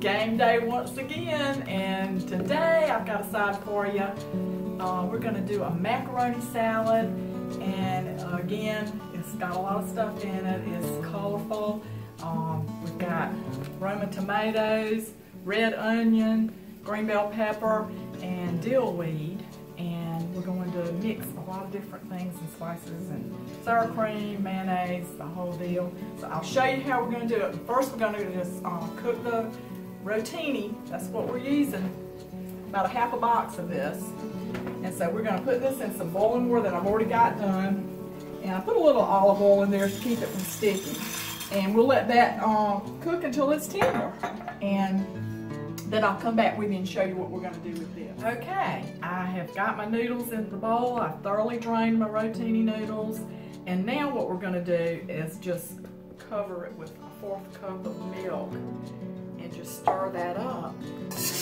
game day once again, and today I've got a side for you. We're going to do a macaroni salad, and again, it's got a lot of stuff in it. It's colorful. We've got Roman tomatoes, red onion, green bell pepper, and dill weed, and we're going to mix a lot of different things and spices and sour cream, mayonnaise, the whole deal. So I'll show you how we're going to do it. First, we're going to just cook the rotini. That's what we're using. About a half a box of this. And so we're going to put this in some boiling water that I've already got done. And I put a little olive oil in there to keep it from sticking. And we'll let that cook until it's tender. And then I'll come back with you and show you what we're going to do with this. Okay, I have got my noodles in the bowl. I've thoroughly drained my rotini noodles. And now what we're going to do is just cover it with a 1/4 cup of milk and just stir that up.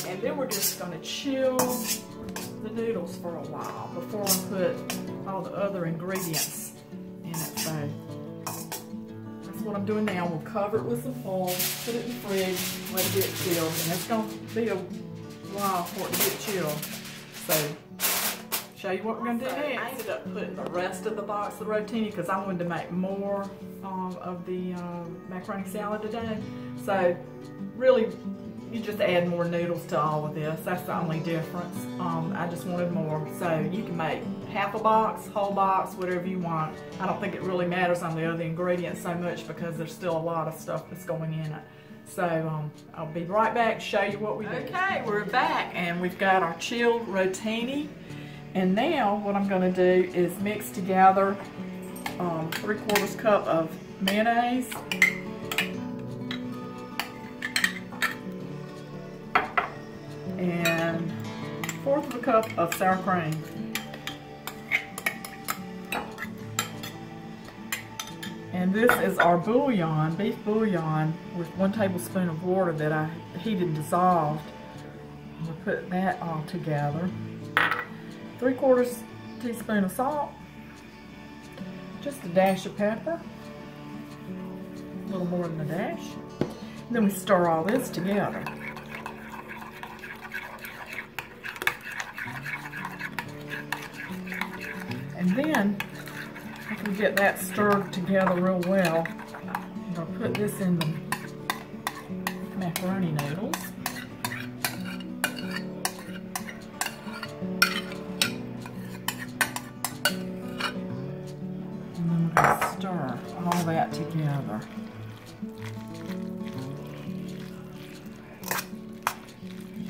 And then we're just going to chill the noodles for a while before I put all the other ingredients in it. So that's what I'm doing now. We'll cover it with some foil, put it in the fridge, let it get chilled, and it's going to be a while for it to get chilled. So show you what we're going to do next. I ended up putting the rest of the box of rotini because I wanted to make more of the macaroni salad today. So really, you just add more noodles to all of this. That's the only difference. I just wanted more. So you can make half a box, whole box, whatever you want. I don't think it really matters on the other ingredients so much because there's still a lot of stuff that's going in it. So I'll be right back to show you what we do. Okay, we're back and we've got our chilled rotini. And now what I'm going to do is mix together 3/4 cup of mayonnaise, and 1/4 cup of sour cream. And this is our bouillon, beef bouillon, with 1 tablespoon of water that I heated and dissolved. I'll put that all together. 3/4 teaspoon of salt, just a dash of pepper, a little more than a dash. And then we stir all this together. And then, after we get that stirred together real well, I'm going to put this in the macaroni noodles. And then we're going to stir all that together.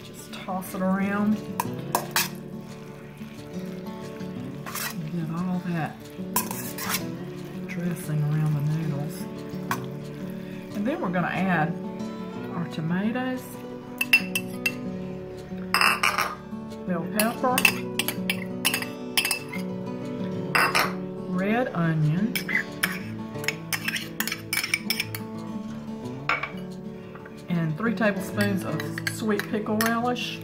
Just toss it around. Get all that dressing around the noodles. And then we're going to add our tomatoes, bell pepper, red onion, and 3 tablespoons of sweet pickle relish,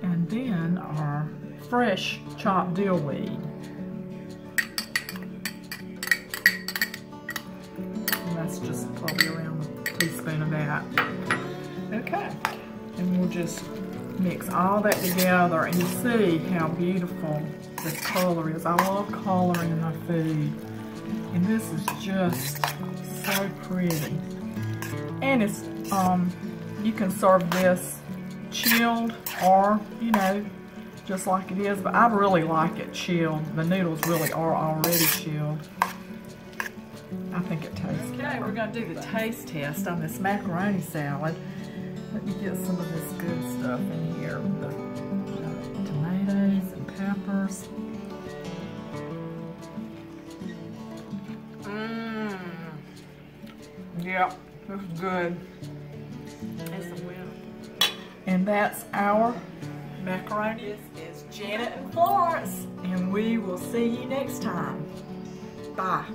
and then our fresh chopped dill weed. And that's just probably around a teaspoon of that. Okay, and we'll just mix all that together, and you see how beautiful this color is. I love coloring in my food, and this is just so pretty. And it's you can serve this chilled or, you know, just like it is, but I really like it chilled. The noodles really are already chilled. I think it tastes good. Okay, we're going to do the taste test on this macaroni salad. Let me get some of this good stuff in here. The tomatoes and peppers. Yeah, this is good. It's a win. And that's our macaroni. This is Janet and Florence, and we will see you next time. Bye.